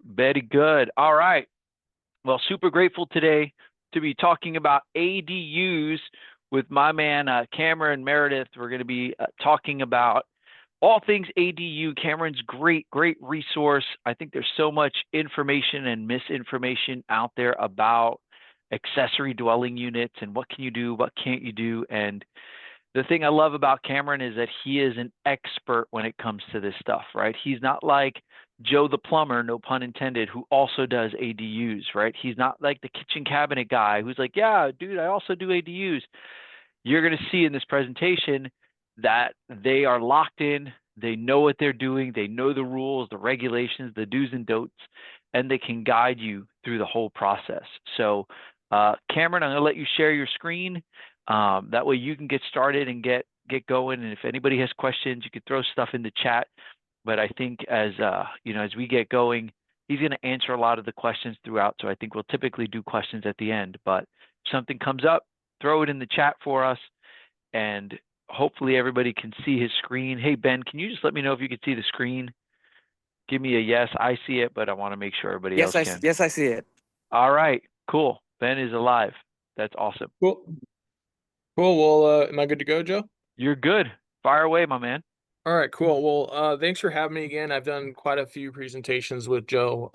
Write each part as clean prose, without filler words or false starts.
Very good. All right. Well, super grateful today to be talking about ADUs with my man Cameron Meredith. We're going to be talking about all things ADU. Cameron's great resource. I think there's so much information and misinformation out there about accessory dwelling units and what can you do, what can't you do. And the thing I love about Cameron is that he is an expert when it comes to this stuff, right? He's not like Joe the plumber, no pun intended, who also does ADUs, right? He's not like the kitchen cabinet guy who's like, yeah, dude, I also do ADUs. You're going to see in this presentation that they are locked in, they know what they're doing, they know the rules, the regulations, the do's and don'ts, and they can guide you through the whole process. So, Cameron, I'm going to let you share your screen. That way you can get started and get going. And if anybody has questions, you could throw stuff in the chat. But I think as as we get going, he's going to answer a lot of the questions throughout. So I think we'll typically do questions at the end. But if something comes up, throw it in the chat for us, and hopefully everybody can see his screen. Hey Ben, can you just let me know if you can see the screen? Give me a yes. I see it, but I want to make sure everybody else can. Yes, I see it. All right, cool. Ben is alive. That's awesome. Cool. Well, am I good to go, Joe? You're good. Fire away, my man. All right, cool. Well, thanks for having me again. I've done quite a few presentations with Joe.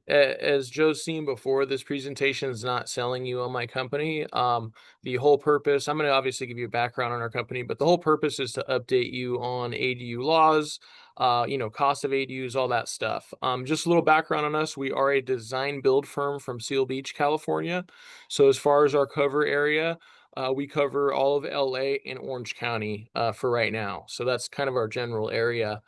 As Joe's seen before, this presentation is not selling you on my company. The whole purpose, I'm going to obviously give you a background on our company, but the whole purpose is to update you on ADU laws, cost of ADUs, all that stuff. Just a little background on us. We are a design build firm from Seal Beach, California. So as far as our cover area, we cover all of LA and Orange County for right now. So that's kind of our general area.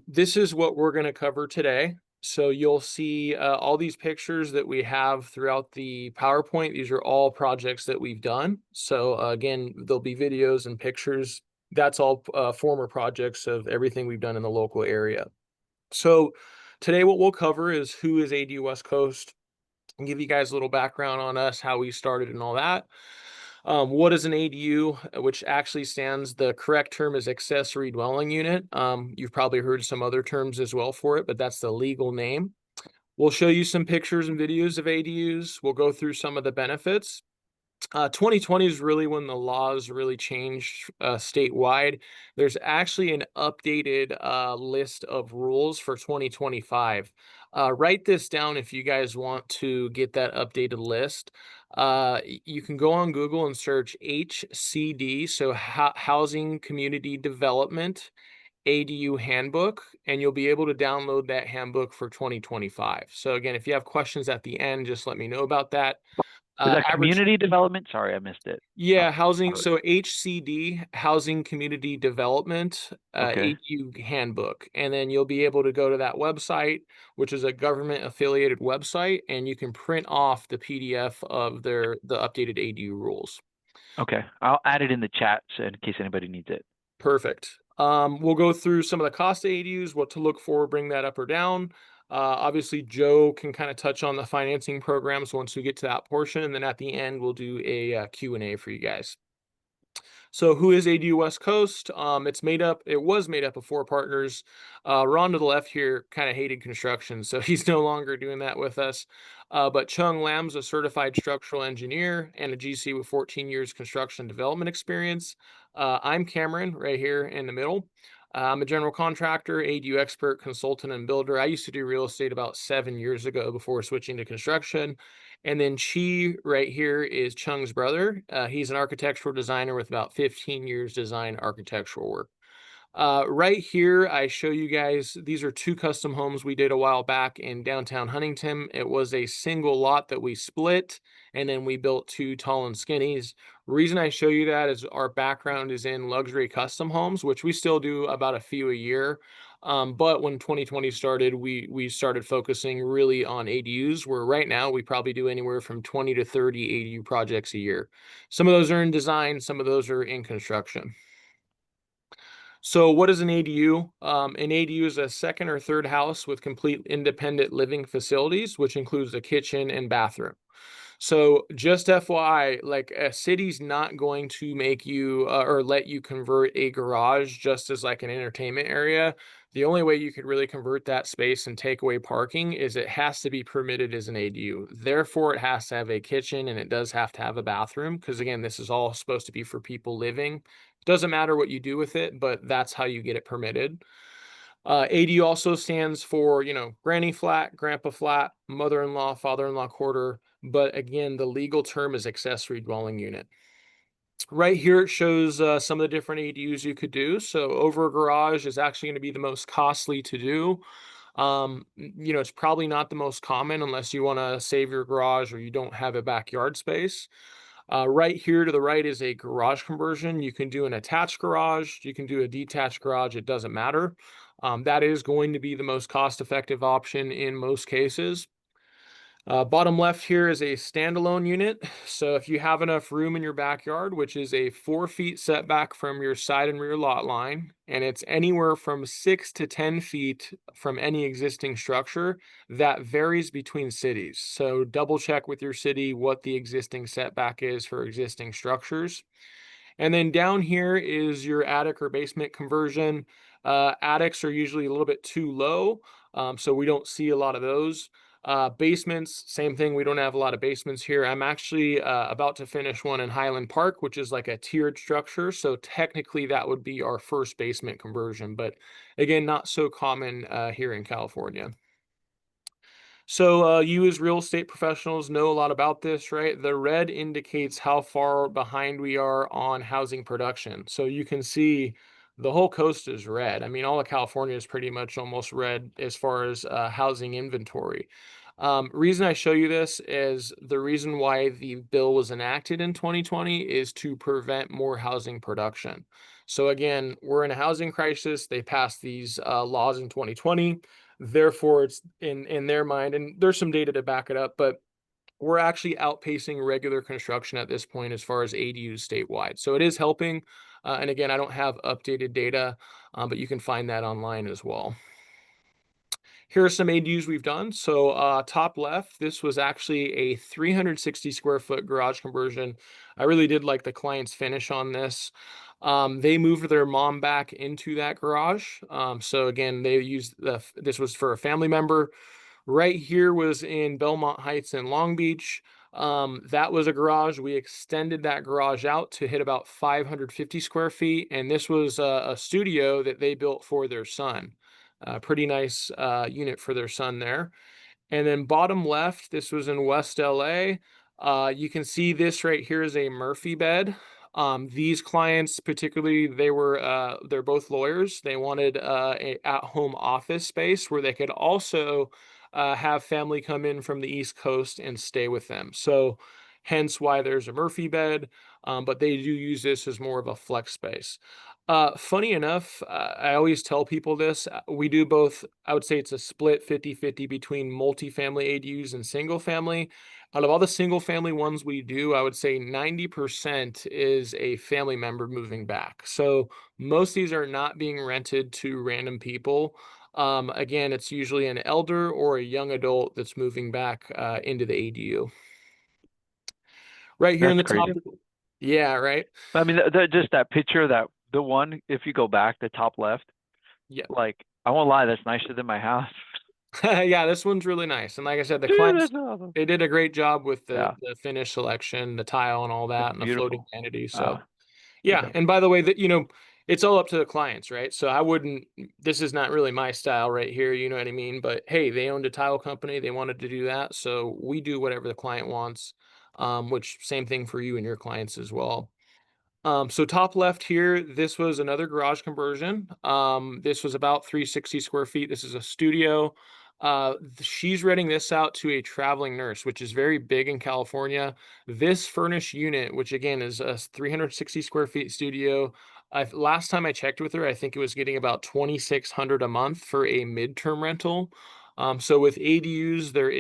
This is what we're going to cover today. So you'll see all these pictures that we have throughout the PowerPoint. These are all projects that we've done. So again, there'll be videos and pictures. That's all former projects of everything we've done in the local area. So today what we'll cover is who is ADU West Coast, and give you guys a little background on us, how we started and all that. What is an ADU, which actually stands, the correct term is accessory dwelling unit. You've probably heard some other terms as well for it, but that's the legal name. We'll show you some pictures and videos of ADUs. We'll go through some of the benefits. 2020 is really when the laws really changed statewide. There's actually an updated list of rules for 2025. Write this down if you guys want to get that updated list. You can go on Google and search HCD, so Housing Community Development ADU Handbook, and you'll be able to download that handbook for 2025. So again, if you have questions at the end, just let me know about that. Is that community development? Sorry, I missed it. Yeah, housing. So HCD, Housing Community Development, Okay. ADU Handbook. And then you'll be able to go to that website, which is a government affiliated website, and you can print off the PDF of the updated ADU rules. Okay. I'll add it in the chat so in case anybody needs it. Perfect. We'll go through some of the cost of ADUs, what to look for, bring that up or down. Obviously, Joe can kind of touch on the financing programs once we get to that portion. And then at the end, we'll do a Q&A for you guys. So who is ADU West Coast? It was made up of 4 partners. Ron to the left here kind of hated construction, so he's no longer doing that with us. But Chung Lam's a certified structural engineer and a GC with 14 years construction development experience. I'm Cameron right here in the middle. I'm a general contractor, ADU expert, consultant, and builder. I used to do real estate about 7 years ago before switching to construction. And then Chi right here is Chung's brother. He's an architectural designer with about 15 years design architectural work. Right here, I show you guys, these are 2 custom homes we did a while back in downtown Huntington. It was a single lot that we split, and then we built 2 tall and skinnies. Reason I show you that is our background is in luxury custom homes, which we still do about a few a year. But when 2020 started, we started focusing really on ADUs, where right now we probably do anywhere from 20 to 30 ADU projects a year. Some of those are in design, some of those are in construction. So what is an ADU? An ADU is a second or third house with complete independent living facilities, which includes a kitchen and bathroom. So just FYI, like a city's not going to make you or let you convert a garage just as like an entertainment area The only way you could really convert that space and take away parking is it has to be permitted as an ADU. Therefore, it has to have a kitchen and it does have to have a bathroom because, again, this is all supposed to be for people living. Doesn't matter what you do with it, but that's how you get it permitted. ADU also stands for, granny flat, grandpa flat, mother-in-law, father-in-law quarter. But again, the legal term is accessory dwelling unit. Right here, it shows some of the different ADUs you could do. So over a garage is actually going to be the most costly to do. It's probably not the most common unless you want to save your garage or you don't have a backyard space. Right here to the right is a garage conversion. You can do an attached garage, you can do a detached garage, it doesn't matter. That is going to be the most cost-effective option in most cases. Bottom left here is a standalone unit. So if you have enough room in your backyard, which is a 4 feet setback from your side and rear lot line, and it's anywhere from 6 to 10 feet from any existing structure, that varies between cities. So double check with your city what the existing setback is for existing structures. And then down here is your attic or basement conversion. Attics are usually a little bit too low, so we don't see a lot of those. Basements, same thing. We don't have a lot of basements here. I'm actually about to finish one in Highland Park, which is like a tiered structure. So technically, that would be our first basement conversion, but again, not so common here in California. So you as real estate professionals know a lot about this, right? The red indicates how far behind we are on housing production. So you can see the whole coast is red. I mean, all of California is pretty much almost red as far as housing inventory. Reason I show you this is the reason why the bill was enacted in 2020 is to prevent more housing production. So again, we're in a housing crisis. They passed these laws in 2020. Therefore, it's in their mind, and there's some data to back it up, but we're actually outpacing regular construction at this point as far as ADUs statewide. So it is helping. And again, I don't have updated data, but you can find that online as well. Here are some ADUs we've done. So top left, this was actually a 360 square foot garage conversion. I really did like the client's finish on this. They moved their mom back into that garage. So again, they used this was for a family member. Right here was in Belmont Heights in Long Beach. That was a garage. We extended that garage out to hit about 550 square feet. And this was a studio that they built for their son. Pretty nice unit for their son there. And then bottom left, this was in West LA. You can see this right here is a Murphy bed. These clients, particularly, they're both lawyers. They wanted a at-home office space where they could also have family come in from the East Coast and stay with them. So hence why there's a Murphy bed, but they do use this as more of a flex space. Funny enough, I always tell people this. We do both. I would say it's a split 50-50 between multifamily ADUs and single family. Out of all the single family ones we do, I would say 90% is a family member moving back. So most of these are not being rented to random people. Again, it's usually an elder or a young adult that's moving back into the ADU. Right here in That's the top. crazy. Yeah, right. I mean, just that picture, the one, if you go back, the top left, Yeah. like, I won't lie, that's nicer than my house. Yeah, this one's really nice. And like I said, the Dude, clients, that's awesome. they did a great job with Yeah, the finish selection, the tile and all it's that, and the floating beautiful. vanity. So Ah, yeah. okay. And by the way, that it's all up to the clients, right? So I wouldn't, this is not really my style right here, you know what I mean? But hey, they owned a tile company, they wanted to do that. So we do whatever the client wants. Which same thing for you and your clients as well. So top left here, this was another garage conversion. This was about 360 square feet. This is a studio. She's renting this out to a traveling nurse, which is very big in California. This furnished unit, which again is a 360 square feet studio. Last time I checked with her, I think it was getting about 2,600 a month for a midterm rental. So with ADUs, there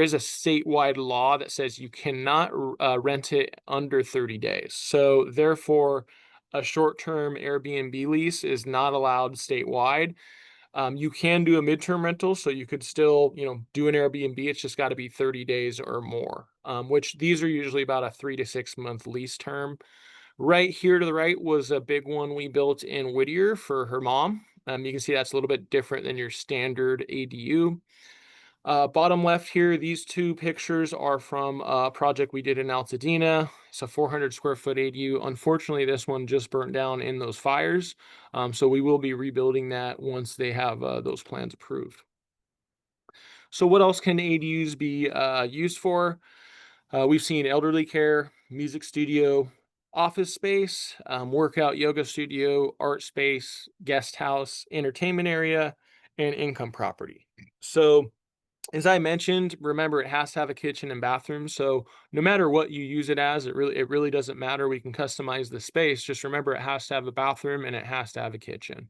is a statewide law that says you cannot rent it under 30 days. So therefore, a short-term Airbnb lease is not allowed statewide. You can do a midterm rental, so you could still, do an Airbnb. It's just got to be 30 days or more, which these are usually about a 3 to 6 month lease term. Right here to the right was a big one we built in Whittier for her mom. You can see that's a little bit different than your standard ADU. Bottom left here, these two pictures are from a project we did in Altadena. It's a 400 square foot ADU. Unfortunately, this one just burnt down in those fires. So we will be rebuilding that once they have those plans approved. So what else can ADUs be used for? We've seen elderly care, music studio, office space, workout yoga studio, art space, guest house, entertainment area, and income property. So as I mentioned, remember it has to have a kitchen and bathroom. So no matter what you use it as, it really doesn't matter. We can customize the space. Just remember it has to have a bathroom and it has to have a kitchen.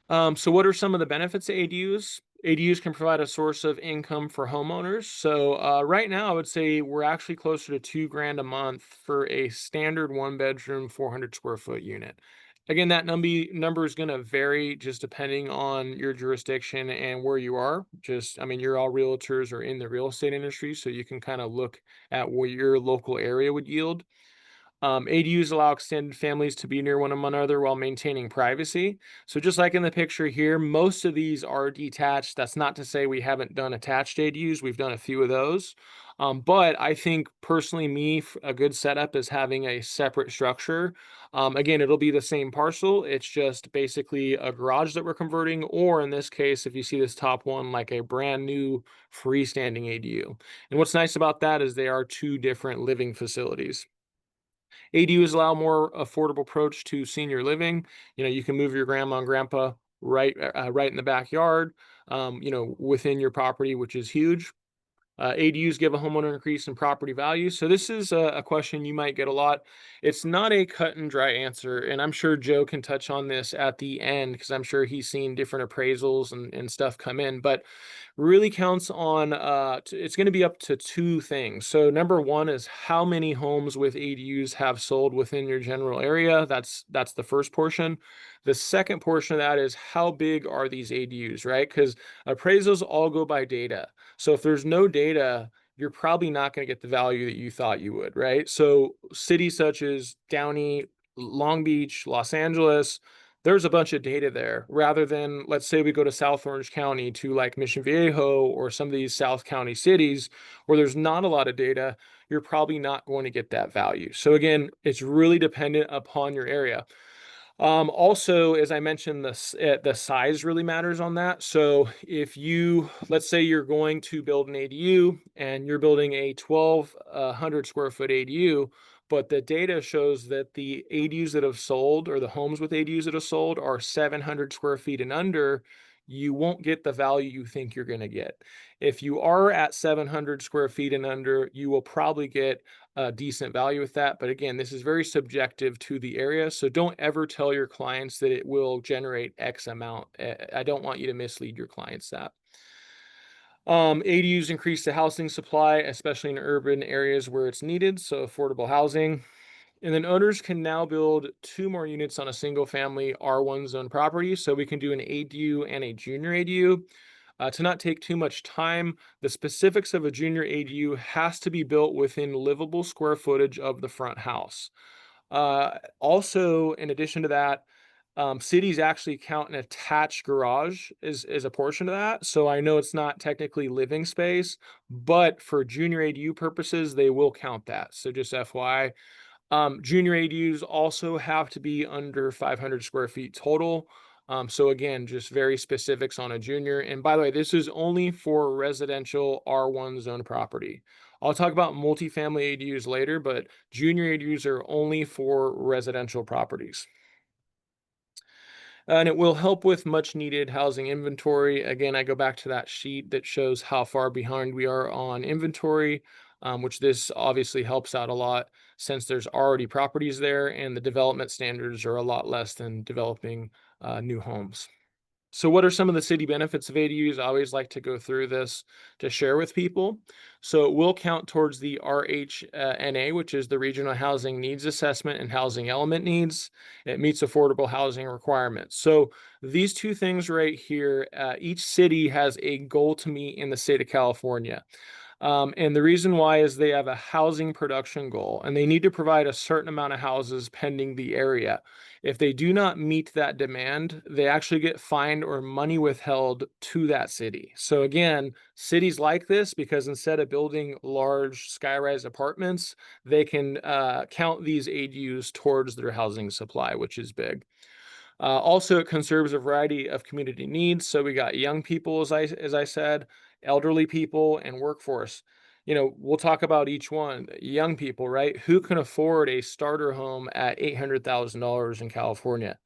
So what are some of the benefits of ADUs? ADUs can provide a source of income for homeowners. So right now, I would say we're actually closer to $2,000 a month for a standard one bedroom, 400 square foot unit. Again, that number is going to vary just depending on your jurisdiction and where you are. I mean, you're all realtors or in the real estate industry, so you can kind of look at what your local area would yield. ADUs allow extended families to be near one another while maintaining privacy. So just like in the picture here, most of these are detached. That's not to say we haven't done attached ADUs. We've done a few of those. But I think personally, a good setup is having a separate structure. Again, it'll be the same parcel. It's just basically a garage that we're converting, or in this case, if you see this top one, like a brand new freestanding ADU. And what's nice about that is they are two different living facilities. ADUs allow more affordable approach to senior living. You can move your grandma and grandpa right in the backyard, within your property, which is huge. ADUs give a homeowner increase in property value. So this is a question you might get a lot. It's not a cut and dry answer, and I'm sure Joe can touch on this at the end because I'm sure he's seen different appraisals and stuff come in. But really counts on it's going to be up to two things. So number one is how many homes with ADUs have sold within your general area. That's the first portion. The second portion of that is how big are these ADUs, right? Because appraisals all go by data. So if there's no data, you're probably not going to get the value that you thought you would, right? So cities such as Downey, Long Beach, Los Angeles, there's a bunch of data there rather than, let's say we go to South Orange County to like Mission Viejo or some of these South County cities where there's not a lot of data, you're probably not going to get that value. So again, it's really dependent upon your area. Also, as I mentioned, the size really matters on that. So if let's say you're going to build an ADU and you're building a 1,200 square foot ADU, but the data shows that the ADUs that have sold or the homes with ADUs that have sold are 700 square feet and under, you won't get the value you think you're going to get. If you are at 700 square feet and under, you will probably get a decent value with that. But again, this is very subjective to the area. So don't ever tell your clients that it will generate X amount. I don't want you to mislead your clients that. ADUs increase the housing supply, especially in urban areas where it's needed. So affordable housing. And then owners can now build 2 more units on a single family R1 zone property. So we can do an ADU and a junior ADU. To not take too much time, the specifics of a junior ADU has to be built within livable square footage of the front house. Also, in addition to that, cities actually count an attached garage as a portion of that. So I know it's not technically living space, but for junior ADU purposes, they will count that. So just FYI. Junior ADUs also have to be under 500 square feet total. So again, just very specifics on a junior. And by the way, this is only for residential R1 zone property. I'll talk about multifamily ADUs later, but junior ADUs are only for residential properties. And it will help with much needed housing inventory. Again, I go back to that sheet that shows how far behind we are on inventory, which this obviously helps out a lot since there's already properties there and the development standards are a lot less than developing new homes. So what are some of the city benefits of ADUs? I always like to go through this to share with people. So it will count towards the RHNA, which is the Regional Housing Needs Assessment and Housing Element Needs. It meets affordable housing requirements. So these two things right here, each city has a goal to meet in the state of California. And the reason why is they have a housing production goal and they need to provide a certain amount of houses pending the area. If they do not meet that demand, they actually get fined or money withheld to that city. So again, cities like this because instead of building large skyrise apartments, they can count these ADUs towards their housing supply, which is big. Also, it conserves a variety of community needs. So we got young people, as I said, elderly people, and workforce. We'll talk about each one. Young people, right? Who can afford a starter home at $800,000 in California?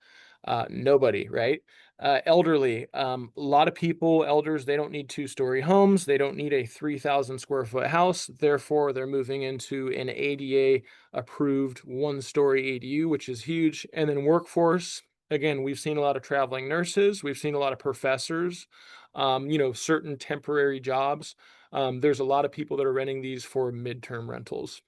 Nobody, right? Elderly, a lot of people, elders, they don't need two-story homes. They don't need a 3,000 square foot house. Therefore, they're moving into an ADA approved one-story ADU, which is huge. And then workforce, again, we've seen a lot of traveling nurses, we've seen a lot of professors, certain temporary jobs. There's a lot of people that are renting these for midterm rentals.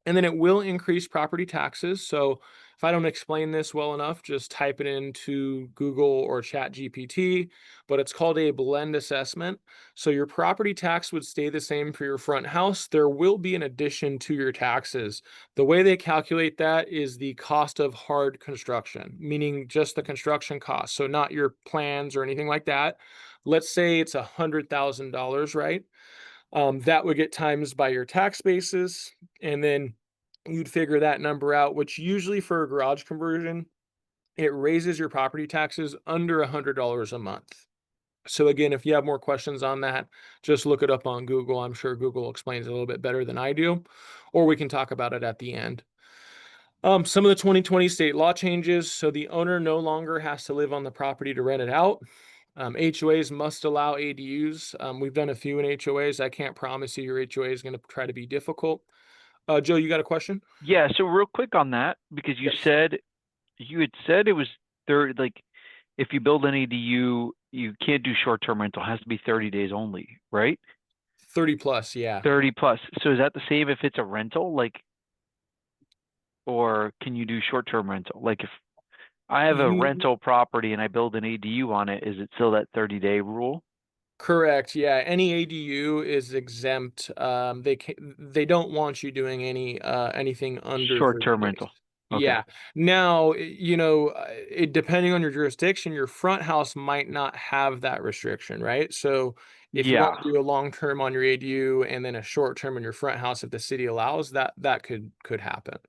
And then it will increase property taxes. So if I don't explain this well enough, just type it into Google or Chat GPT, but it's called a blend assessment. So your property tax would stay the same for your front house. There will be an addition to your taxes. The way they calculate that is the cost of hard construction, meaning just the construction cost. So not your plans or anything like that. Let's say it's $100,000, right? That would get times by your tax basis, and then you'd figure that number out, which usually for a garage conversion, it raises your property taxes under $100 a month. So again, if you have more questions on that, just look it up on Google. I'm sure Google explains it a little bit better than I do, or we can talk about it at the end. Some of the 2020 state law changes. So the owner no longer has to live on the property to rent it out. HOAs must allow ADUs. We've done a few in HOAs. I can't promise you your HOA is going to try to be difficult. Joe, you got a question? Yeah, so real quick on that, because Yes. you had said it was third, like if you build an ADU, you can't do short-term rental. It has to be 30 days only, right? 30 plus, yeah. 30 plus. So is that the same if it's a rental, like, or can you do short-term rental? Like if I have a You rental property and I build an ADU on it, is it still that 30-day rule? correct, yeah. Any ADU is exempt. They don't want you doing anything under 30 Short-term days. rental. Okay. Yeah. Now, it depending on your jurisdiction, your front house might not have that restriction, right? So if you want Yeah, to do a long term on your ADU and then a short term on your front house, if the city allows that, that could happen.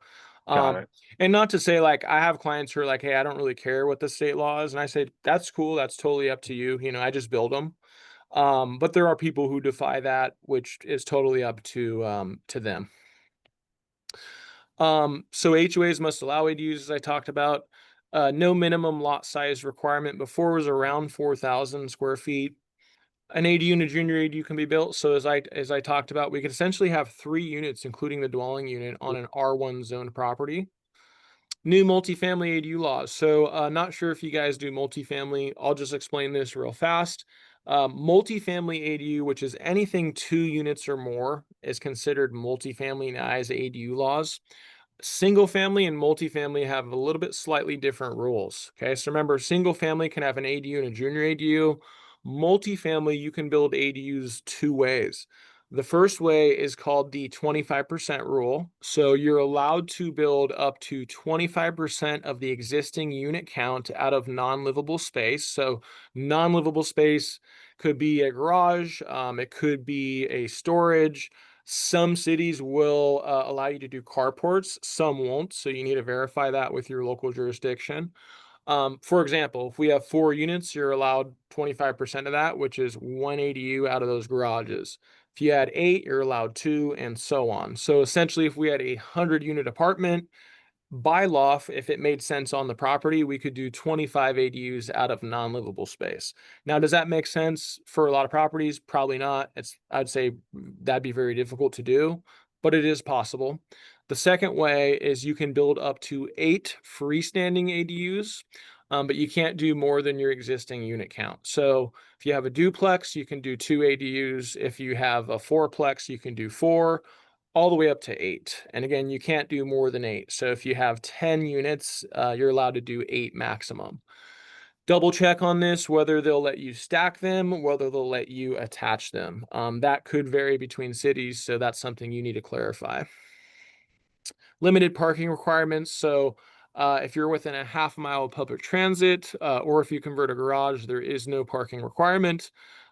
got Um, it. and not to say like I have clients who are like, hey, I don't really care what the state law is, and I say that's cool, that's totally up to you. I just build them. But there are people who defy that, which is totally up to them. So HOAs must allow ADUs, as I talked about. No minimum lot size requirement. Before was around 4,000 square feet. An ADU and a junior ADU can be built. So as I talked about, we could essentially have 3 units, including the dwelling unit, on an R1 zoned property. New multifamily ADU laws. So, not sure if you guys do multifamily. I'll just explain this real fast. Multifamily ADU, which is anything 2 units or more, is considered multifamily in the eyes of ADU laws. Single family and multifamily have a little bit slightly different rules. Okay, so remember, single family can have an ADU and a junior ADU. Multifamily, you can build ADUs 2 ways. The first way is called the 25% rule. So you're allowed to build up to 25% of the existing unit count out of non-livable space. So non-livable space could be a garage, it could be a storage. Some cities will allow you to do carports, some won't. So you need to verify that with your local jurisdiction. For example, if we have 4 units, you're allowed 25% of that, which is one ADU out of those garages. If you had 8, you're allowed 2, and so on. So essentially, if we had a 100-unit apartment, by law, if it made sense on the property, we could do 25 ADUs out of non-livable space. Now, does that make sense for a lot of properties? Probably not. I'd say that'd be very difficult to do, but it is possible. The second way is you can build up to 8 freestanding ADUs, but you can't do more than your existing unit count. So if you have a duplex, you can do 2 ADUs. If you have a fourplex, you can do 4, all the way up to 8. And again, you can't do more than 8. So if you have 10 units, you're allowed to do 8 maximum. Double check on this, whether they'll let you stack them, whether they'll let you attach them. That could vary between cities, so that's something you need to clarify. Limited parking requirements. So If you're within a half-mile of public transit, or if you convert a garage, there is no parking requirement.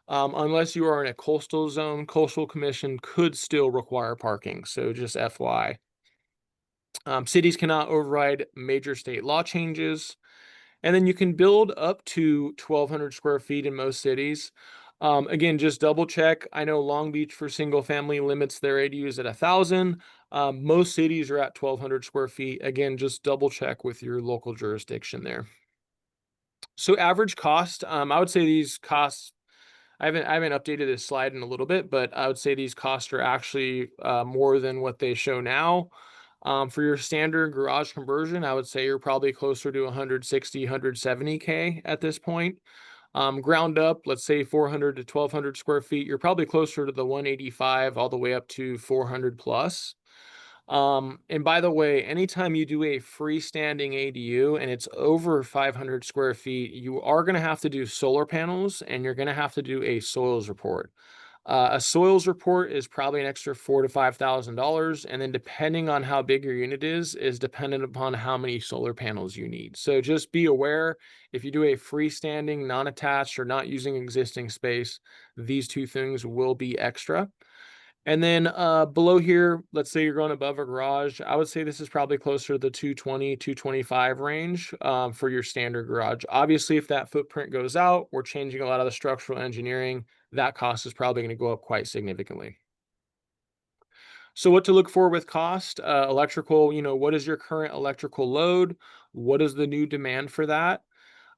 Unless you are in a coastal zone, coastal commission could still require parking. So just FYI. Cities cannot override major state law changes. And then you can build up to 1,200 square feet in most cities. Again, just double check. I know Long Beach for single family limits their ADUs at 1,000. Most cities are at 1,200 square feet. Again, just double check with your local jurisdiction there. So average cost, I would say these costs, I haven't updated this slide in a little bit, but I would say these costs are actually more than what they show now. For your standard garage conversion, I would say you're probably closer to 160, 170K at this point. Ground up, let's say 400 to 1,200 square feet, you're probably closer to the 185 all the way up to 400 plus. And by the way, anytime you do a freestanding ADU and it's over 500 square feet, you are going to have to do solar panels and you're going to have to do a soils report. A soils report is probably an extra $4,000 to $5,000, and then depending on how big your unit is dependent upon how many solar panels you need. So just be aware, if you do a freestanding, non-attached, or not using existing space, these two things will be extra. And then below here, let's say you're going above a garage. I would say this is probably closer to the 220, 225 range for your standard garage. Obviously, if that footprint goes out, we're changing a lot of the structural engineering. That cost is probably going to go up quite significantly. So what to look for with cost? Electrical, what is your current electrical load? What is the new demand for that?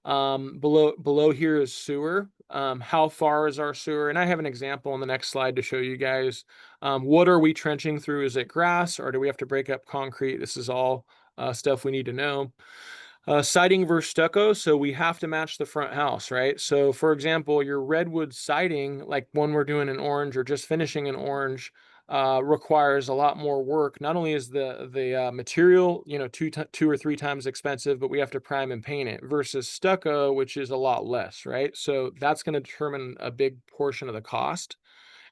Below here is sewer. How far is our sewer? And I have an example on the next slide to show you guys. What are we trenching through? Is it grass or do we have to break up concrete? This is all stuff we need to know. Siding versus stucco. So we have to match the front house, right? So for example, your redwood siding, like one we're doing in orange or just finishing in orange, requires a lot more work. Not only is the material, two or three times expensive, but we have to prime and paint it versus stucco, which is a lot less, right? So that's going to determine a big portion of the cost.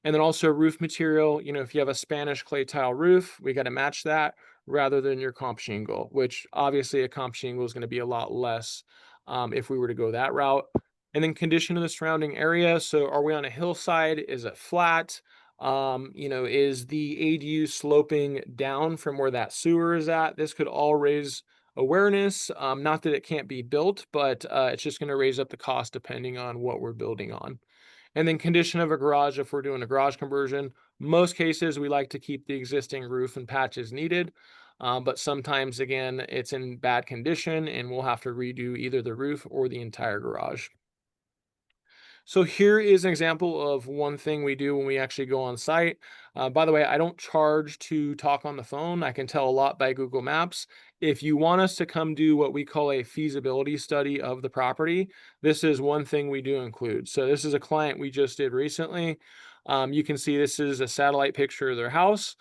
And then also roof material, if you have a Spanish clay tile roof, we got to match that rather than your comp shingle, which obviously a comp shingle is going to be a lot less if we were to go that route. And then condition of the surrounding area. So are we on a hillside? Is it flat? Is the ADU sloping down from where that sewer is at? This could all raise awareness. Not that it can't be built, but it's just going to raise up the cost depending on what we're building on. And then condition of a garage, if we're doing a garage conversion, most cases we like to keep the existing roof and patch as needed. But sometimes, again, it's in bad condition and we'll have to redo either the roof or the entire garage. So here is an example of one thing we do when we actually go on site. By the way, I don't charge to talk on the phone. I can tell a lot by Google Maps. If you want us to come do what we call a feasibility study of the property, this is one thing we do include. So this is a client we just did recently. You can see this is a satellite picture of their house.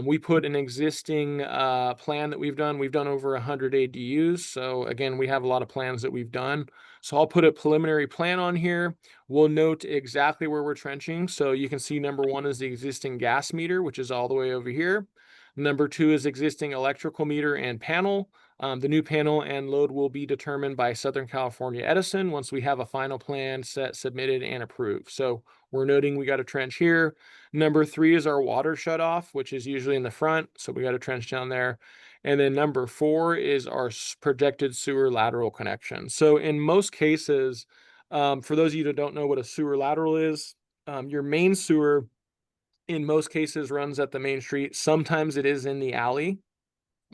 We put an existing plan that we've done. We've done over 100 ADUs. So again, we have a lot of plans that we've done. So I'll put a preliminary plan on here. We'll note exactly where we're trenching. So you can see number one is the existing gas meter, which is all the way over here. Number two is existing electrical meter and panel. The new panel and load will be determined by Southern California Edison once we have a final plan set, submitted, and approved. So we're noting we got a trench here. Number three is our water shutoff, which is usually in the front. So we got a trench down there. And then number four is our projected sewer lateral connection. So in most cases, for those of you that don't know what a sewer lateral is, your main sewer in most cases runs at the main street. Sometimes it is in the alley,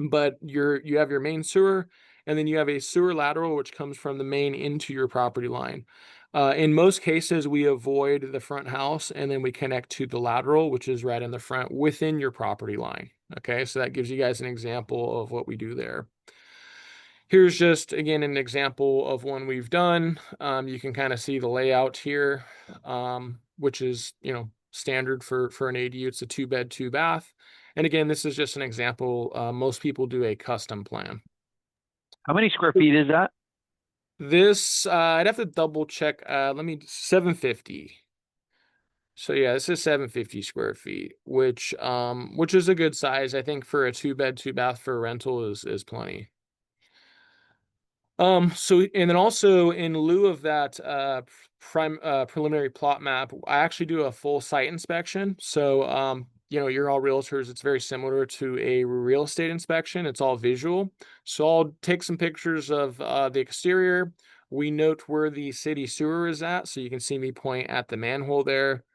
but you have your main sewer and then you have a sewer lateral which comes from the main into your property line. In most cases, we avoid the front house and then we connect to the lateral, which is right in the front within your property line. Okay, so that gives you guys an example of what we do there. Here's just, again, an example of one we've done. You can kind of see the layout here, which is, standard for an ADU. It's a 2-bed, 2-bath. And again, this is just an example. Most people do a custom plan. How many square feet is that? This, I'd have to double check. 750. So yeah, this is 750 square feet, which is a good size. I think for a 2-bed, 2-bath for a rental is plenty. And then also in lieu of that, preliminary plot map, I actually do a full site inspection. So, you're all realtors. It's very similar to a real estate inspection. It's all visual. So I'll take some pictures of the exterior. We note where the city sewer is at. So you can see me point at the manhole there.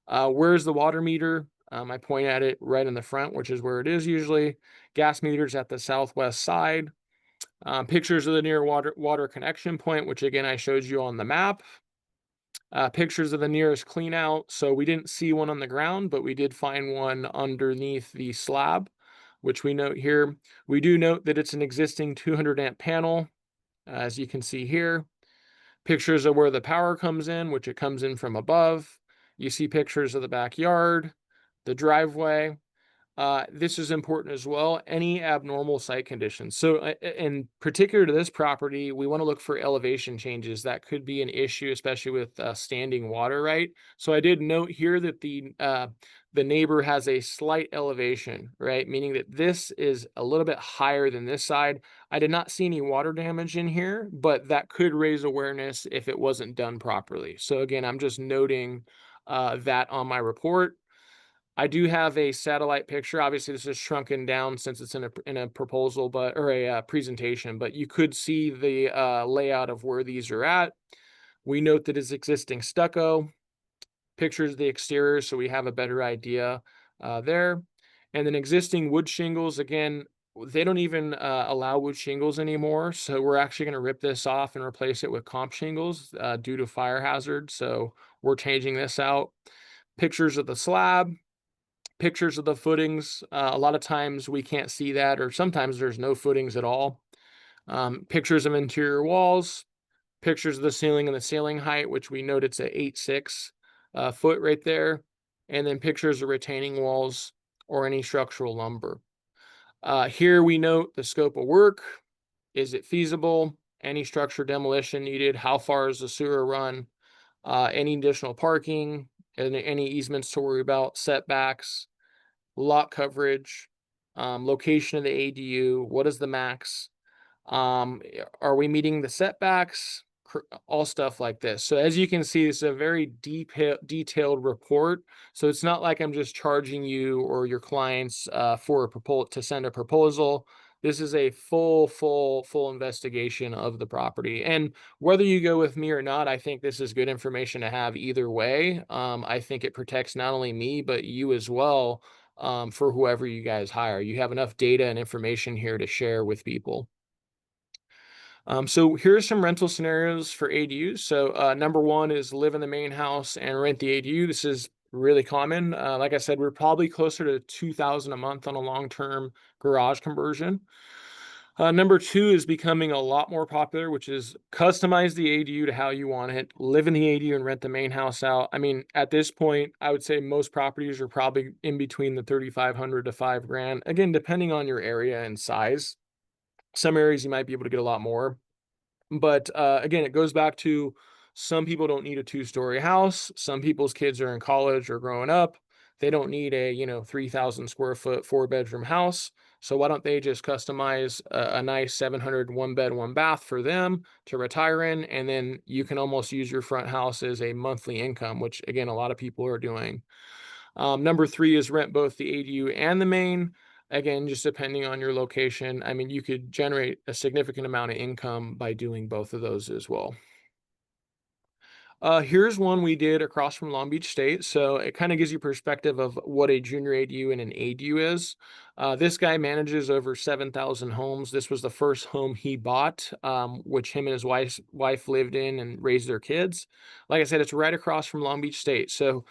Where's the water meter? I point at it right in the front, which is where it is usually. Gas meters at the southwest side. Pictures of the near water connection point, which again I showed you on the map. Pictures of the nearest clean out. So we didn't see one on the ground, but we did find one underneath the slab, which we note here. We do note that it's an existing 200 amp panel, as you can see here. Pictures of where the power comes in, which it comes in from above. You see pictures of the backyard, the driveway. This is important as well. Any abnormal site conditions. So, in particular to this property, we want to look for elevation changes. That could be an issue, especially with standing water, right? So, I did note here that the neighbor has a slight elevation, right? Meaning that this is a little bit higher than this side. I did not see any water damage in here, but that could raise awareness if it wasn't done properly. So, again, I'm just noting that on my report. I do have a satellite picture. Obviously, this is shrunken down since it's in a proposal, but or a presentation. But you could see the layout of where these are at. We note that it's existing stucco. Pictures of the exterior, so we have a better idea there. And then existing wood shingles. Again, they don't even allow wood shingles anymore. So we're actually going to rip this off and replace it with comp shingles due to fire hazard. So we're changing this out. Pictures of the slab, pictures of the footings. A lot of times we can't see that, or sometimes there's no footings at all. Pictures of interior walls, pictures of the ceiling and the ceiling height, which we note it's at 8.6 foot right there. And then pictures of retaining walls or any structural lumber. Here we note the scope of work. Is it feasible? Any structure demolition needed? How far is the sewer run? Any additional parking? And any easements to worry about? Setbacks, lot coverage, location of the ADU, what is the max? Are we meeting the setbacks? All stuff like this. So as you can see, it's a very detailed report. So it's not like I'm just charging you or your clients for a proposal to send a proposal. This is a full investigation of the property. And whether you go with me or not, I think this is good information to have either way. I think it protects not only me, but you as well, for whoever you guys hire. You have enough data and information here to share with people. So here are some rental scenarios for ADUs. So number one is live in the main house and rent the ADU. This is really common. Like I said, we're probably closer to 2,000 a month on a long-term garage conversion. Number two is becoming a lot more popular, which is customize the ADU to how you want it, live in the ADU and rent the main house out. I mean, at this point, I would say most properties are probably in between the 3,500 to $5,000. Again, depending on your area and size. Some areas you might be able to get a lot more. But again, it goes back to some people don't need a two-story house. Some people's kids are in college or growing up. They don't need a 3,000 square foot 4 bedroom house. So why don't they just customize a nice 700 one bed, one bath for them to retire in, and then you can almost use your front house as a monthly income, which again a lot of people are doing. Number three is rent both the ADU and the main. Again, just depending on your location. I mean, you could generate a significant amount of income by doing both of those as well. Here's one we did across from Long Beach State. So it kind of gives you perspective of what a junior ADU and an ADU is. This guy manages over 7,000 homes. This was the first home he bought, which him and his wife lived in and raised their kids. Like I said, it's right across from Long Beach State. So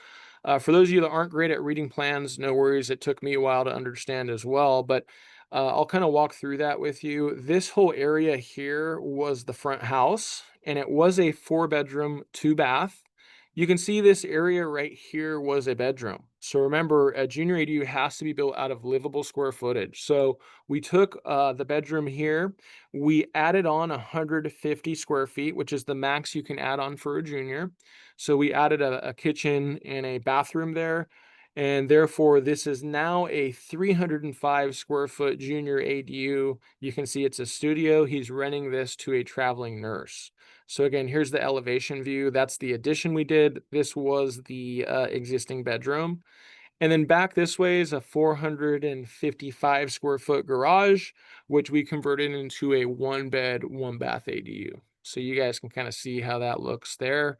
for those of you that aren't great at reading plans, no worries. It took me a while to understand as well, but I'll kind of walk through that with you. This whole area here was the front house, and it was a 4 bedroom, 2 bath. You can see this area right here was a bedroom. So remember, a junior ADU has to be built out of livable square footage. So we took the bedroom here, we added on 150 square feet, which is the max you can add on for a junior. So we added a kitchen and a bathroom there. And therefore this is now a 305 square foot junior ADU. You can see it's a studio. He's renting this to a traveling nurse. So again, here's the elevation view. That's the addition we did. This was the existing bedroom. And then back this way is a 455 square foot garage, which we converted into a one bed, one bath ADU. So you guys can kind of see how that looks there.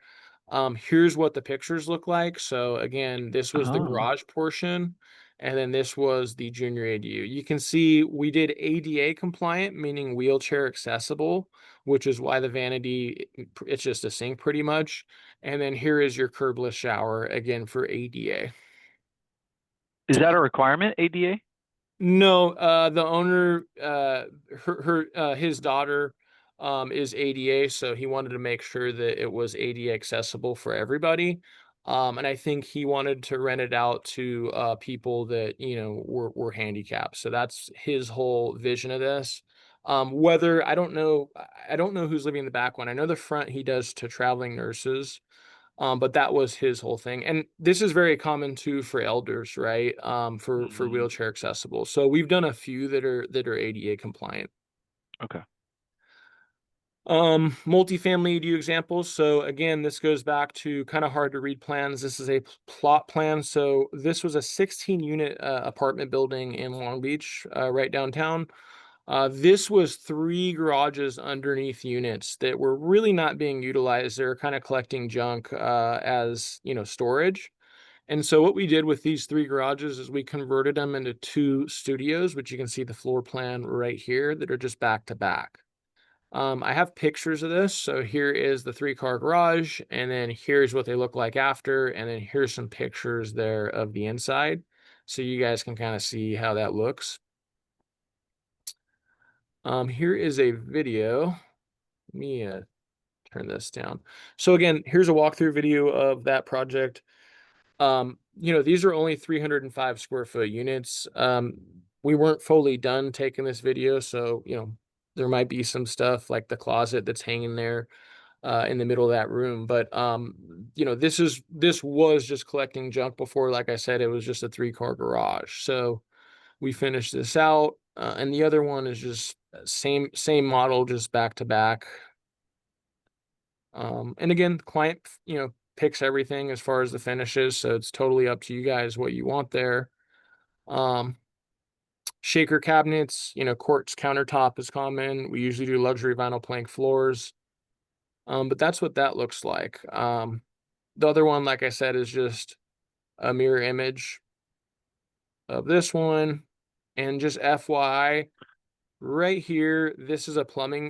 Here's what the pictures look like. So again, this was the Oh, garage portion, and then this was the junior ADU. You can see we did ADA compliant, meaning wheelchair accessible, which is why the vanity, it's just a sink pretty much. And then here is your curbless shower, again for ADA. is that a requirement, ADA? No, the owner, his daughter, is ADA, so he wanted to make sure that it was ADA accessible for everybody. And I think he wanted to rent it out to people that, you know, were handicapped. So that's his whole vision of this. Whether I don't know who's living in the back one. I know the front he does to traveling nurses. But that was his whole thing. And this is very common too for elders, right? For Mm, wheelchair accessible. So we've done a few that are ADA compliant. okay. Multifamily ADU examples. So again, this goes back to kind of hard to read plans. This is a plot plan. So this was a 16 unit apartment building in Long Beach, right downtown. This was 3 garages underneath units that were really not being utilized. They're kind of collecting junk as, you know, storage. And so what we did with these 3 garages is we converted them into 2 studios, which you can see the floor plan right here that are just back to back. I have pictures of this. So here is the 3-car garage, and then here's what they look like after, and then here's some pictures there of the inside. So you guys can kind of see how that looks. Here is a video. Let me turn this down. So again, here's a walkthrough video of that project. You know, these are only 305 square foot units. We weren't fully done taking this video, so you know, there might be some stuff like the closet that's hanging there in the middle of that room. But you know, this was just collecting junk before. Like I said, it was just a 3-car garage. So we finished this out, and the other one is just same model, just back to back. And again, the client, you know, picks everything as far as the finishes, so it's totally up to you guys what you want there. Um, Shaker cabinets, you know, quartz countertop is common. We usually do luxury vinyl plank floors. But that's what that looks like. The other one, like I said, is just a mirror image of this one. And just FYI, right here, this is a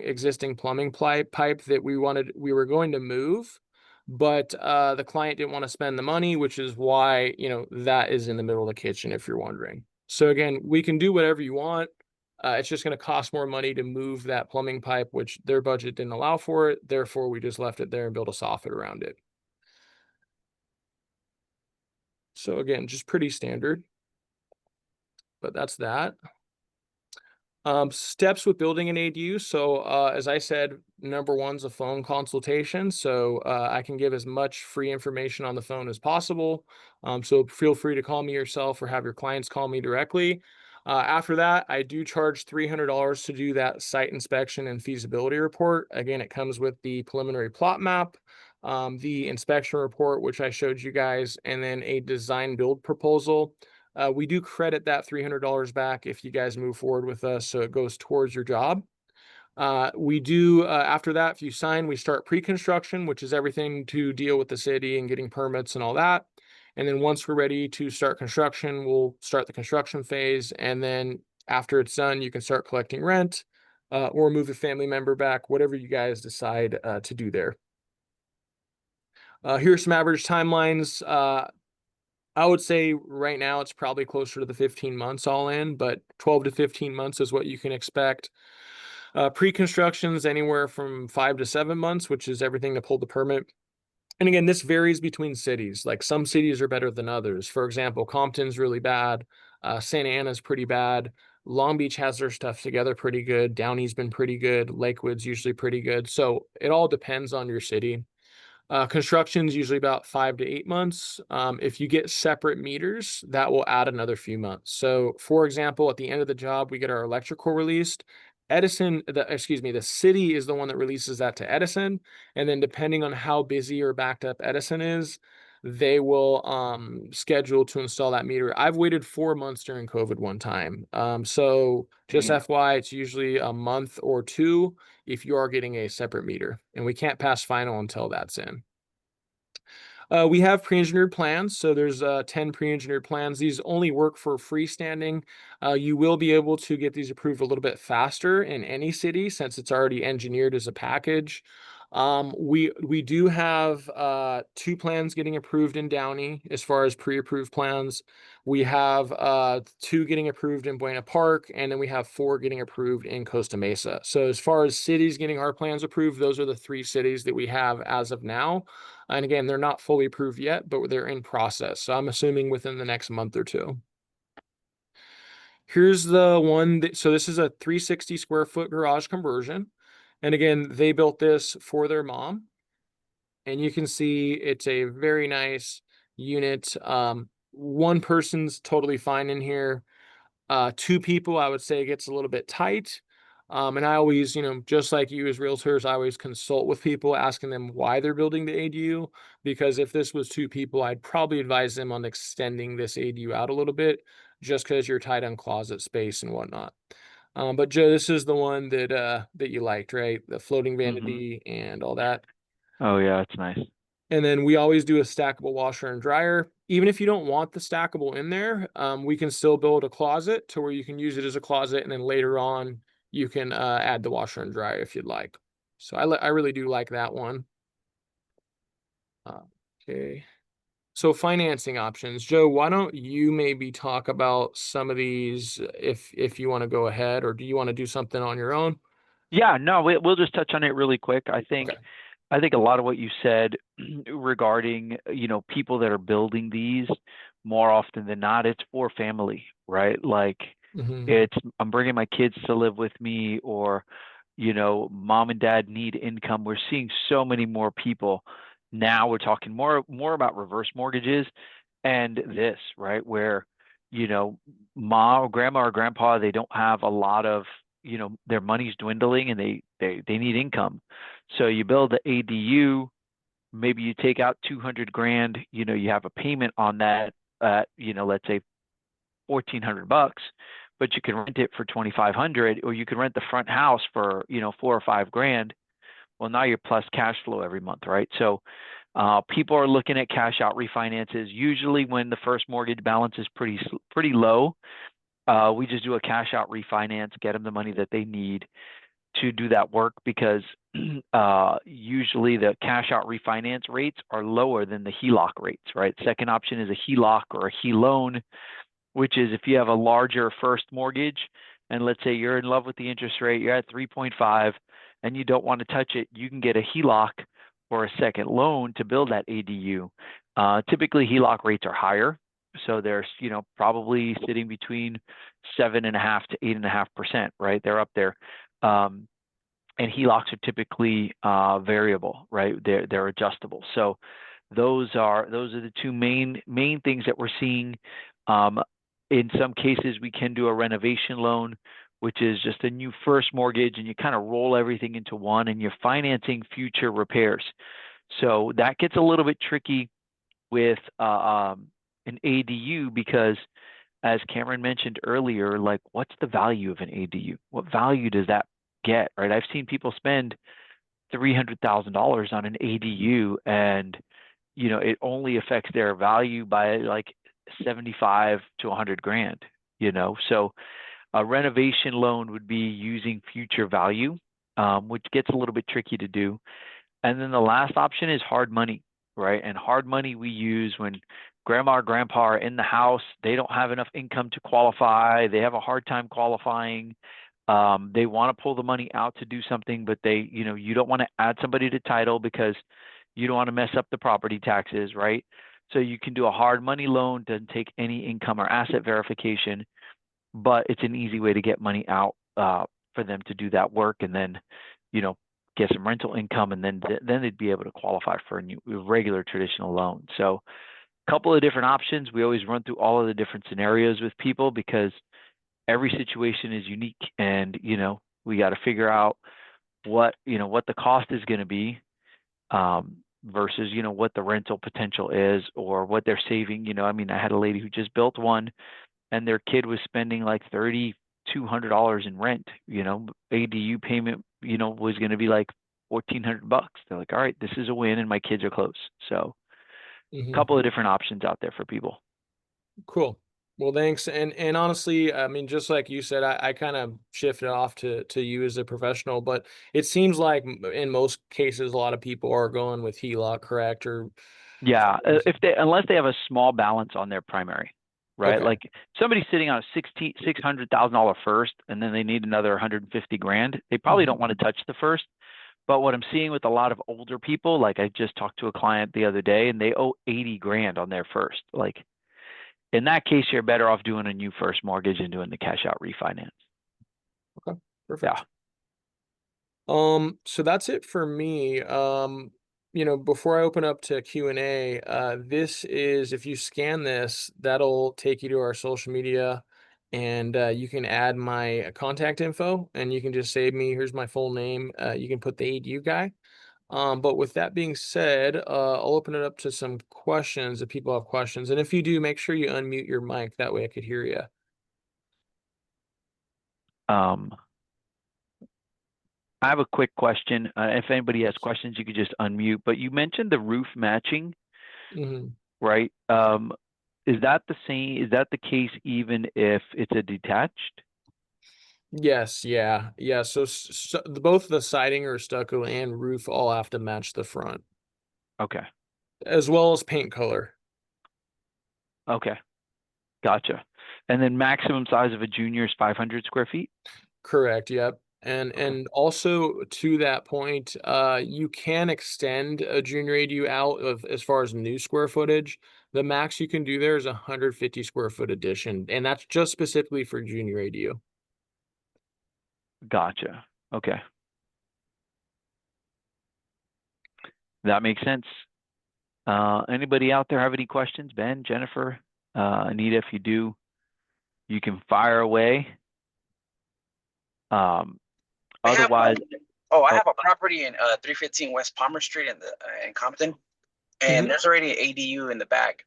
existing plumbing pipe that we were going to move, but the client didn't want to spend the money, which is why, you know, that is in the middle of the kitchen, if you're wondering. So again, we can do whatever you want. It's just going to cost more money to move that plumbing pipe, which their budget didn't allow for it. Therefore, we just left it there and built a soffit around it. So again, just pretty standard, but that's that. Steps with building an ADU. So, as I said, number one's a phone consultation. So, I can give as much free information on the phone as possible. So feel free to call me yourself or have your clients call me directly. After that, I do charge $300 to do that site inspection and feasibility report. Again, it comes with the preliminary plot map, the inspection report, which I showed you guys, and then a design build proposal. We do credit that $300 back if you guys move forward with us, so it goes towards your job. We do, after that, if you sign, we start pre-construction, which is everything to deal with the city and getting permits and all that. And then once we're ready to start construction, we'll start the construction phase. And then after it's done, you can start collecting rent, or move a family member back, whatever you guys decide to do there. Here's some average timelines. I would say right now it's probably closer to the 15 months all in, but 12 to 15 months is what you can expect. Pre-construction's anywhere from 5 to 7 months, which is everything to pull the permit. And again, this varies between cities. Like some cities are better than others. For example, Compton's really bad. Santa Ana's pretty bad. Long Beach has their stuff together pretty good. Downey's been pretty good. Lakewood's usually pretty good. So it all depends on your city. Construction is usually about 5 to 8 months. If you get separate meters, that will add another few months. So, for example, at the end of the job, we get our electrical released. The city is the one that releases that to Edison, and then depending on how busy or backed up Edison is, they will schedule to install that meter. I've waited 4 months during COVID one time. So just Dang. FYI, it's usually a month or two if you are getting a separate meter, and we can't pass final until that's in. We have pre-engineered plans, so there's 10 pre-engineered plans. These only work for freestanding. You will be able to get these approved a little bit faster in any city since it's already engineered as a package. We do have 2 plans getting approved in Downey as far as pre-approved plans. We have 2 getting approved in Buena Park, and then we have 4 getting approved in Costa Mesa. So as far as cities getting our plans approved, those are the 3 cities that we have as of now. And again, they're not fully approved yet, but they're in process. So I'm assuming within the next month or two. Here's the one so this is a 360 square foot garage conversion. And again, they built this for their mom. And you can see it's a very nice unit. One person's totally fine in here. 2 people, I would say, gets a little bit tight. And I always, just like you as realtors, I always consult with people, asking them why they're building the ADU. Because if this was 2 people, I'd probably advise them on extending this ADU out a little bit, just because you're tight on closet space and whatnot. But Joe, this is the one that you liked, right? The floating Hmm. vanity and all that. Oh yeah, it's nice. And then we always do a stackable washer and dryer. Even if you don't want the stackable in there, we can still build a closet to where you can use it as a closet, and then later on you can add the washer and dryer if you'd like. So I really do like that one. Okay. So financing options, Joe. Why don't you maybe talk about some of these if you want to go ahead, or do you want to do something on your own? Yeah, no, we'll just touch on it really quick. Okay. I think a lot of what you said regarding, people that are building these, more often than not, it's for family, right? Like Hmm. it's I'm bringing my kids to live with me, or, mom and dad need income. We're seeing so many more people now. We're talking more about reverse mortgages and this, right? Where, you know, mom or grandma or grandpa, they don't have a lot of, their money's dwindling and they need income. So you build the ADU, maybe you take out 200 grand, you have a payment on that at, let's say 1,400 bucks, but you can rent it for 2,500, or you can rent the front house for, 4 or 5 grand. Well, now you're plus cash flow every month, right? So people are looking at cash out refinances. Usually when the first mortgage balance is pretty low, we just do a cash out refinance, get them the money that they need to do that work, because usually the cash out refinance rates are lower than the HELOC rates, right? Second option is a HELOC or a HE loan, which is if you have a larger first mortgage and let's say you're in love with the interest rate, you're at 3.5 and you don't want to touch it, you can get a HELOC or a second loan to build that ADU. Typically HELOC rates are higher. So there's, probably sitting between 7.5 to 8.5%, right? They're up there. And HELOCs are typically variable, right? They're adjustable. So those are the 2 main things that we're seeing. In some cases, we can do a renovation loan, which is just a new first mortgage, and you kind of roll everything into one, and you're financing future repairs. So that gets a little bit tricky with an ADU, because as Cameron mentioned earlier, like what's the value of an ADU? What value does that get, right? I've seen people spend $300,000 on an ADU, and it only affects their value by like 75 to 100 grand. So a renovation loan would be using future value, which gets a little bit tricky to do. And then the last option is hard money, right? And hard money we use when grandma or grandpa are in the house, they don't have enough income to qualify, they have a hard time qualifying. They want to pull the money out to do something, but you don't want to add somebody to title because you don't want to mess up the property taxes, right? So you can do a hard money loan, doesn't take any income or asset verification, but it's an easy way to get money out for them to do that work, and then, you know, get some rental income, and then they'd be able to qualify for a regular traditional loan. So a couple of different options. We always run through all of the different scenarios with people because every situation is unique, and we got to figure out what the cost is going to be, versus what the rental potential is or what they're saving. I mean, I had a lady who just built one, and their kid was spending like $3,200 in rent. ADU payment was going to be like $1,400. They're like, all right, this is a win, and my kids are close. So a Mhm. couple of different options out there for people. Cool. Well, thanks. And honestly, I mean, just like you said, I kind of shifted off to you as a professional, but it seems like in most cases, a lot of people are going with HELOC, correct? Or Yeah, if they unless they have a small balance on their primary, right? okay. Like somebody sitting on a $600,000 first, and then they need another 150 grand. They probably Mhm. don't want to touch the first. But what I'm seeing with a lot of older people, like I just talked to a client the other day, and they owe 80 grand on their first. Like in that case, you're better off doing a new first mortgage and doing the cash out refinance. Okay. Yeah. Perfect. So that's it for me. Before I open up to Q&A, this is, if you scan this, that'll take you to our social media, and you can add my contact info, and you can just save me. Here's my full name. You can put the ADU guy. But with that being said, I'll open it up to some questions if people have questions. And if you do, make sure you unmute your mic. That way I could hear you. Um, I have a quick question. If anybody has questions, you could just unmute. But you mentioned the roof matching, Hmm. right? Is that the same? Is that the case even if it's a detached? Yes, yeah, yeah. So both the siding or stucco and roof all have to match the front, Okay. as well as paint color. Okay. Gotcha. And then maximum size of a junior is 500 square feet? Correct. Yep. And Okay. and also to that point, you can extend a junior ADU out of as far as new square footage. The max you can do there is 150 square foot addition, and that's just specifically for junior ADU. Gotcha. Okay. That makes sense. Anybody out there have any questions? Ben, Jennifer, Anita, if you do, you can fire away. Um, I have otherwise, I oh, have a property in 315 West Palmer Street in Compton, and Mhm. there's already an ADU in the back.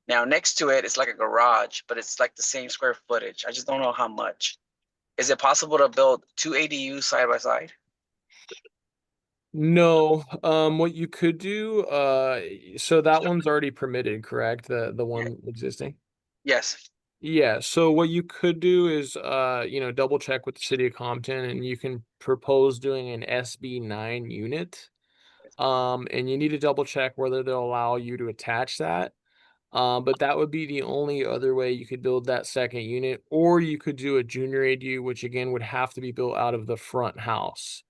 Now next to it, it's like a garage, but it's like the same square footage. I just don't know how much. Is it possible to build two ADUs side by side? No, what you could do, so that one's already permitted, correct? The Yeah. one existing? Yes. Yeah, so what you could do is, double check with the city of Compton, and you can propose doing an SB9 unit. And you need to double check whether they'll allow you to attach that. But that would be the only other way you could build that second unit, or you could do a junior ADU, which again would have to be built out of the front house.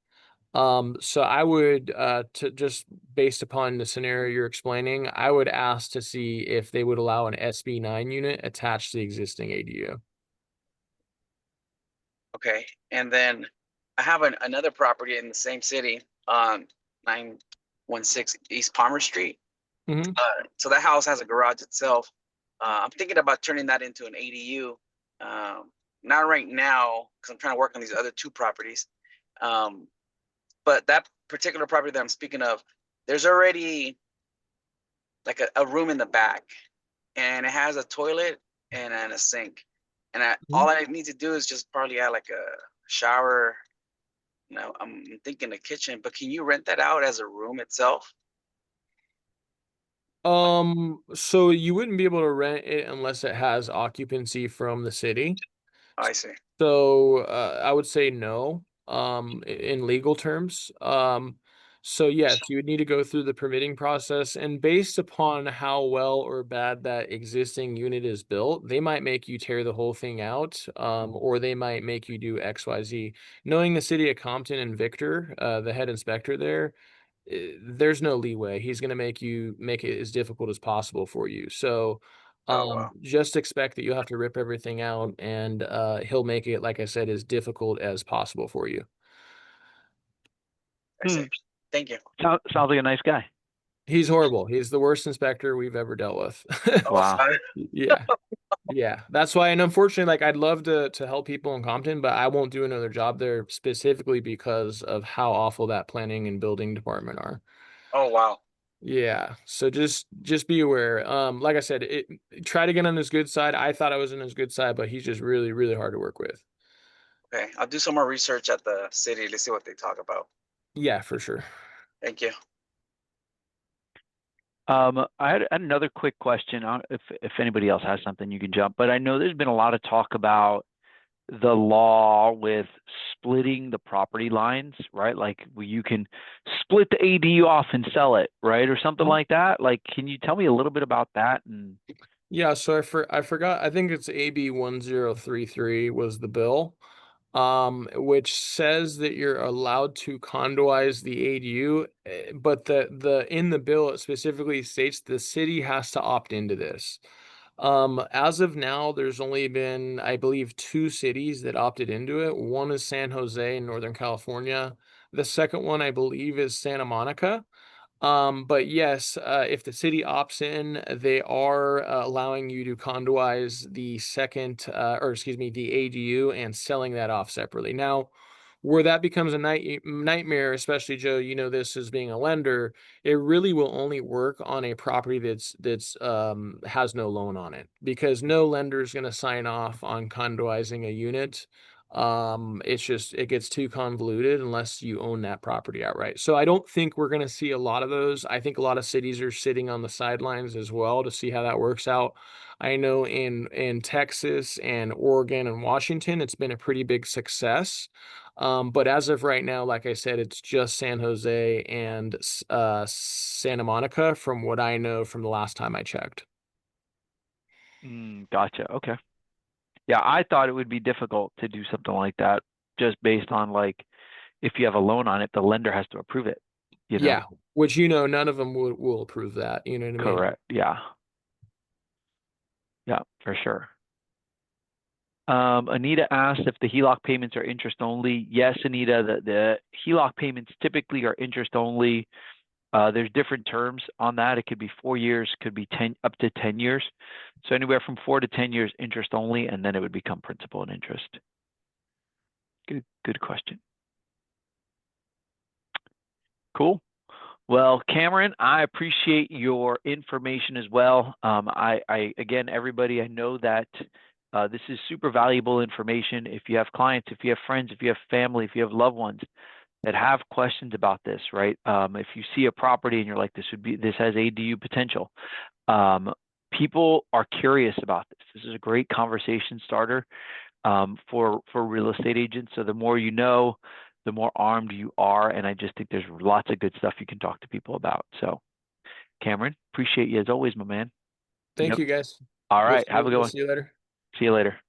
So I would, to just based upon the scenario you're explaining, I would ask to see if they would allow an SB9 unit attached to the existing ADU. Okay. And then I have another property in the same city on 916 East Palmer Street. Hmm. So that house has a garage itself. I'm thinking about turning that into an ADU. Not right now because I'm trying to work on these other two properties. Um, but that particular property that I'm speaking of, there's already like a room in the back, and it has a toilet and a sink. And all I need to do is just probably add like a shower. I'm thinking a kitchen, but can you rent that out as a room itself? So you wouldn't be able to rent it unless it has occupancy from the city. I see. So I would say no, in legal terms. So yes, you would need to go through the permitting process, and based upon how well or bad that existing unit is built, they might make you tear the whole thing out, or they might make you do XYZ. Knowing the city of Compton and Victor, the head inspector there, there's no leeway. He's going to make you make it as difficult as possible for you. So Oh wow. just expect that you'll have to rip everything out, and he'll make it, like I said, as difficult as possible for you. I see. Thank you. Sounds like a nice guy. He's horrible. He's the worst inspector we've ever dealt with. Oh, Wow. sorry. Yeah. Yeah. That's why, and unfortunately, like I'd love to help people in Compton, but I won't do another job there specifically because of how awful that planning and building department are. Oh, wow. Yeah. So just be aware. Like I said, try to get on his good side. I thought I was on his good side, but he's just really, really hard to work with. Okay, I'll do some more research at the city. Let's see what they talk about. Yeah, for sure. Thank you. I had another quick question. If anybody else has something, you can jump. But I know there's been a lot of talk about the law with splitting the property lines, right? Like you can split the ADU off and sell it, right, or something like that. Like, can you tell me a little bit about that? And Yeah, so I forgot. I think it's AB 1033 was the bill, which says that you're allowed to condoize the ADU, but the in the bill it specifically states the city has to opt into this. As of now, there's only been, I believe, 2 cities that opted into it. One is San Jose in Northern California. The second one, I believe, is Santa Monica. But yes, if the city opts in, they are allowing you to condoize the second, or excuse me, the ADU and selling that off separately. Now, where that becomes a nightmare, especially Joe, you know this as being a lender, it really will only work on a property that's has no loan on it because no lender is going to sign off on condoizing a unit. It's just it gets too convoluted unless you own that property outright. So I don't think we're going to see a lot of those. I think a lot of cities are sitting on the sidelines as well to see how that works out. I know in Texas and Oregon and Washington it's been a pretty big success. But as of right now, like I said, it's just San Jose and Santa Monica from what I know from the last time I checked. gotcha. Okay. Yeah, I thought it would be difficult to do something like that just based on like if you have a loan on it, the lender has to approve it, you know? Yeah, which you know none of them will approve that. You know what I mean? Correct. Yeah. Yeah, for sure. Anita asked if the HELOC payments are interest only. Yes, Anita, the HELOC payments typically are interest only. There's different terms on that. It could be 4 years, could be 10 up to 10 years. So anywhere from 4 to 10 years interest only, and then it would become principal and interest. Good question. Cool. Well, Cameron, I appreciate your information as well. Again, everybody, I know that this is super valuable information. If you have clients, if you have friends, if you have family, if you have loved ones that have questions about this, right? If you see a property and you're like, this has ADU potential. People are curious about this. This is a great conversation starter for real estate agents. So the more you know, the more armed you are. And I just think there's lots of good stuff you can talk to people about. So Cameron, appreciate you as always, my man. Thank you guys. All right. Have a good We'll one. see you later. See you later.